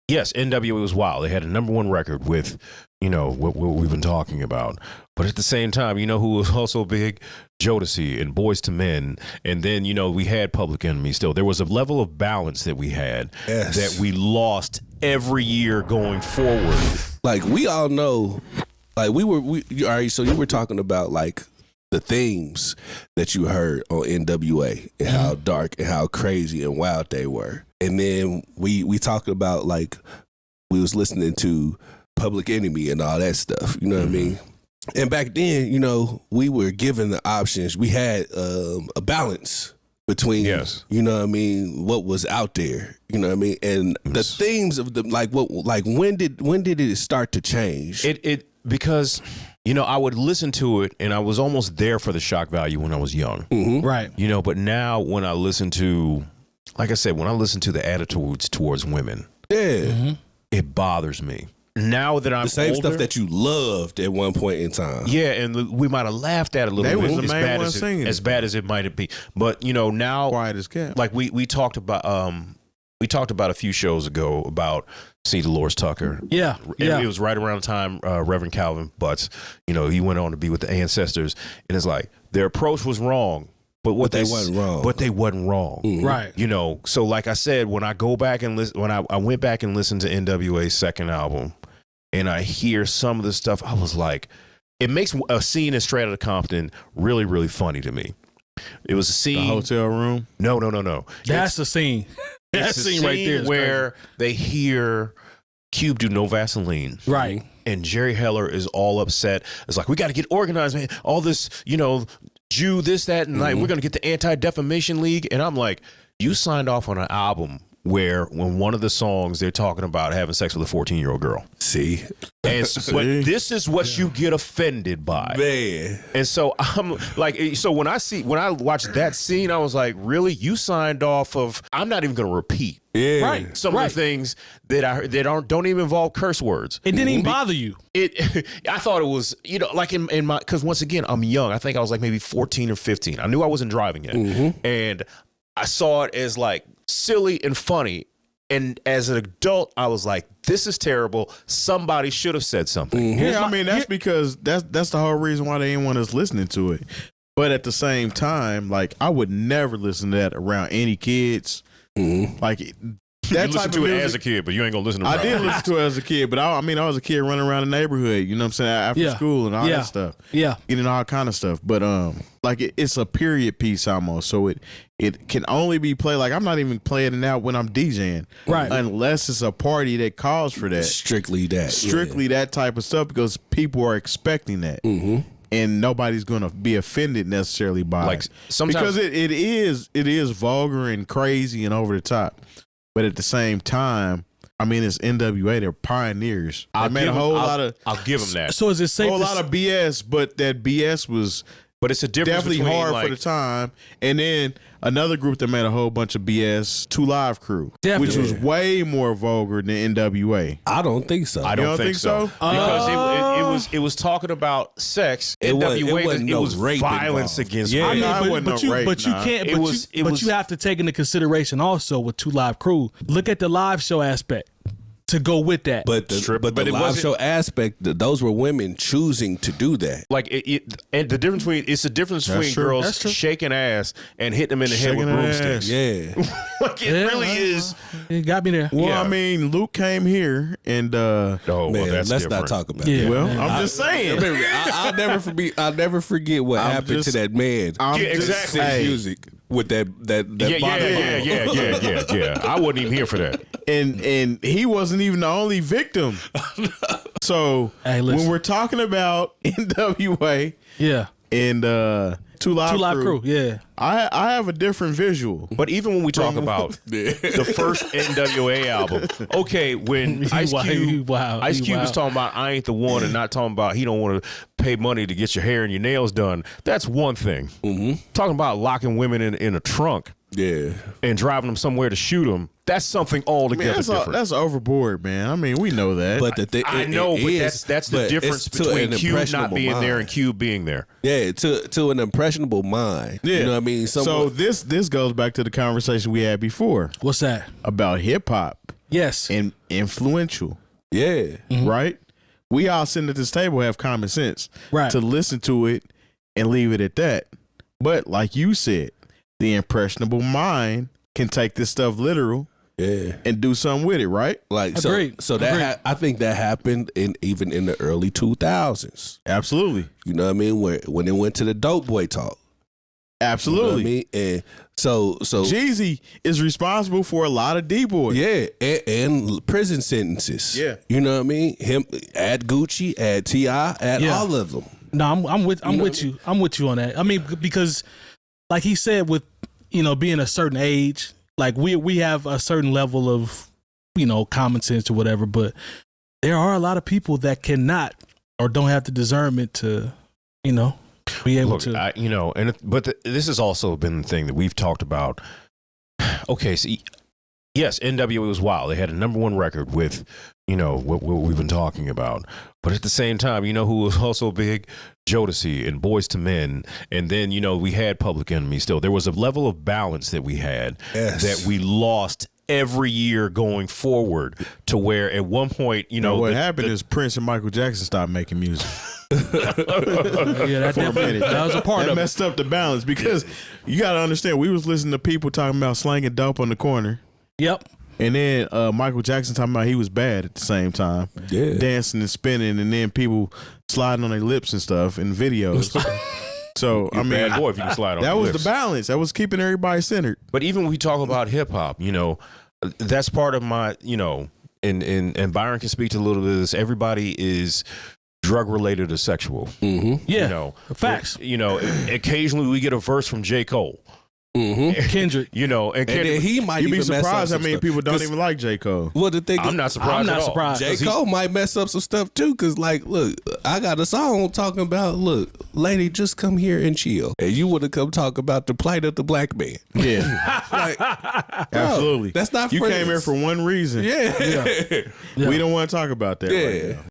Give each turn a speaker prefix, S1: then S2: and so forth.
S1: Yes, NWA was wild. They had a #1 record with, what we've been talking about. But at the same time, you know who was also big? Jodeci and Boys to Men. And then, we had Public Enemy still. There was a level of balance that we had that we lost every year going forward.
S2: Like, we all know, like, all right, so you were talking about, like, the themes that you heard on NWA and how dark and how crazy and wild they were. And then we talked about, like, we was listening to Public Enemy and all that stuff, you know what I mean? And back then, we were given the options. We had a balance between, you know what I mean, what was out there, you know what I mean? And the themes of the, when did it start to change?
S1: Because, I would listen to it and I was almost there for the shock value when I was young.
S3: Mm-hmm. Right.
S1: But now when I listen to, like I said, when I listen to the attitudes towards women, it bothers me. Now that I'm
S2: the same
S1: older,
S2: stuff that you loved at one point in time.
S1: Yeah, and we might have laughed at it a little bit.
S4: They was the main one singing.
S1: As bad as it might be. But, now,
S4: quiet as kept.
S1: Like we talked about a few shows ago about C. Dolores Tucker.
S3: Yeah.
S1: It was right around the time Reverend Calvin Butts, he went on to be with the Ancestors. And it's like, their approach was wrong. But they wasn't wrong. But they wasn't wrong.
S2: Mm-hmm.
S3: Right.
S1: So like I said, when I go back and listen, when I went back and listened to NWA's second album and I hear some of the stuff, I was like, it makes a scene in Straight Outta Compton really, really funny to me. It was a scene.
S4: The hotel room?
S1: No.
S3: That's the scene. That's the scene right there.
S1: Where they hear Cube do No Vaseline.
S3: Right.
S1: And Jerry Heller is all upset. It's like, we got to get organized, man. All this, Jew, this, that, and like, we're going to get the Anti-Defamation League. And I'm like, you signed off on an album where when one of the songs they're talking about having sex with a 14-year-old girl.
S2: See?
S1: And but this is what you get offended by.
S2: Man.
S1: And so I'm like, when I watched that scene, I was like, really? You signed off of, I'm not even going to repeat.
S2: Yeah.
S3: Right.
S1: Some of the things that I heard that don't even involve curse words.
S3: It didn't even bother you.
S1: I thought it was, like in my, because once again, I'm young. I think I was like maybe 14 or 15. I knew I wasn't driving yet. Mm-hmm. And I saw it as like silly and funny. And as an adult, I was like, this is terrible. Somebody should have said something.
S4: Mm-hmm. Yeah, I mean, that's because that's the whole reason why they didn't want us listening to it. But at the same time, like, I would never listen to that around any kids. Mm-hmm. Like,
S1: that you listened to it as a kid, but you ain't gonna listen to it.
S4: I did listen to it as a kid, but I was a kid running around the neighborhood, you know what I'm saying, after school and all that stuff.
S3: Yeah.
S4: Eating all kind of stuff. But like, it's a period piece almost. So it can only be played, like, I'm not even playing it out when I'm DJing.
S3: Right.
S4: Unless it's a party that calls for that.
S2: Strictly that
S4: type of stuff, because people are expecting that. Mm-hmm. And nobody's going to be offended necessarily by it. Because it is vulgar and crazy and over the top. But at the same time, I mean, it's NWA. They're pioneers. I'll give
S1: them that.
S3: So is it safe?
S4: A whole lot of BS, but that BS was
S1: But it's a difference
S4: definitely
S1: between,
S4: hard
S1: like,
S4: for the time. And then another group that made a whole bunch of BS, 2 Live Crew, which was way more vulgar than NWA.
S2: I don't think so.
S1: I don't think so. Because it was talking about sex. NWA, it was violence against women.
S3: But you have to take into consideration also with 2 Live Crew. Look at the live show aspect to go with that.
S2: But the live show aspect, those were women choosing to do that.
S1: Like and the difference between girls shaking ass and hitting them in the head with broomsticks.
S2: Yeah.
S1: Like it really is.
S3: It got me there.
S4: Well, I mean, Luke came here and
S2: let's not talk about it.
S4: Well, I'm just saying.
S2: I'll never forget what happened to that man.
S1: Exactly.
S2: Music with that
S1: yeah. I wasn't even here for that.
S4: And he wasn't even the only victim. So when we're talking about NWA, and 2 Live Crew, I have a different visual.
S1: But even when we talk about the first NWA album, okay, when Ice Cube was talking about I ain't the one, and not talking about he don't want to pay money to get your hair and your nails done, that's one thing. Mm-hmm. Talking about locking women in a trunk, and driving them somewhere to shoot them, that's something altogether different.
S4: That's overboard, man. I mean, we know that.
S2: But
S1: that's the difference between Cube not being there and Cube being there.
S2: Yeah, to an impressionable mind.
S4: Yeah.
S2: You know what I mean?
S4: So this goes back to the conversation we had before.
S3: What's that?
S4: About hip hop.
S3: Yes.
S4: and influential.
S2: Yeah.
S4: Right? We all sitting at this table have common sense
S3: Right.
S4: to listen to it and leave it at that. But like you said, the impressionable mind can take this stuff literal and do something with it, right?
S2: Like
S3: Agreed.
S2: so that I think that happened even in the early 2000s.
S4: Absolutely.
S2: You know what I mean? When it went to the dope boy talk.
S4: Absolutely.
S2: You know what I mean? And so
S4: Jeezy is responsible for a lot of D-boys.
S2: Yeah, and prison sentences.
S4: Yeah.
S2: You know what I mean? Him, add Gucci, add T.I., add all of them.
S3: No, I'm with you. I'm with you on that. I mean, because like he said, with being a certain age, like we have a certain level of common sense or whatever, but there are a lot of people that cannot or don't have the discernment to be able to.
S1: This has also been the thing that we've talked about. Okay, so yes, NWA was wild. They had a #1 record with what we've been talking about. But at the same time, who was also big? Jodeci and Boys to Men. And then, we had Public Enemy still. There was a level of balance that we had that we lost every year going forward, to where at one point,
S4: what happened is Prince and Michael Jackson stopped making music.
S3: That was a part
S4: that
S3: of
S4: messed up the balance, because you got to understand, we was listening to people talking about slanging dope on the corner.
S3: Yep.
S4: And then Michael Jackson talking about he was bad at the same time.
S2: Yeah.
S4: Dancing and spinning, and then people sliding on their lips and stuff in videos. So,
S1: You're bad boy if you can slide on
S4: that
S1: your
S4: was
S1: lips.
S4: the balance. That was keeping everybody centered.
S1: But even when we talk about hip hop, that's part of my, and Byron can speak to a little bit of this. Everybody is drug related or sexual.
S2: Mm-hmm.
S3: Yeah. Facts.
S1: Occasionally we get a verse from J. Cole.
S2: Mm-hmm.
S3: Kendrick.
S2: And then he might
S4: You'd be
S2: even mess up
S4: surprised how
S2: some
S4: many
S2: stuff.
S4: people don't even like J. Cole.
S2: Well, the thing
S1: I'm not surprised.
S3: I'm not surprised.
S2: J. Cole might mess up some stuff too, because look, I got a song talking about, look, lady, just come here and chill, and you would have come talk about the plight of the black man.
S4: Yeah. Absolutely.
S2: That's not.
S4: You came here for one reason.
S2: Yeah.
S4: We don't want to talk about that right now.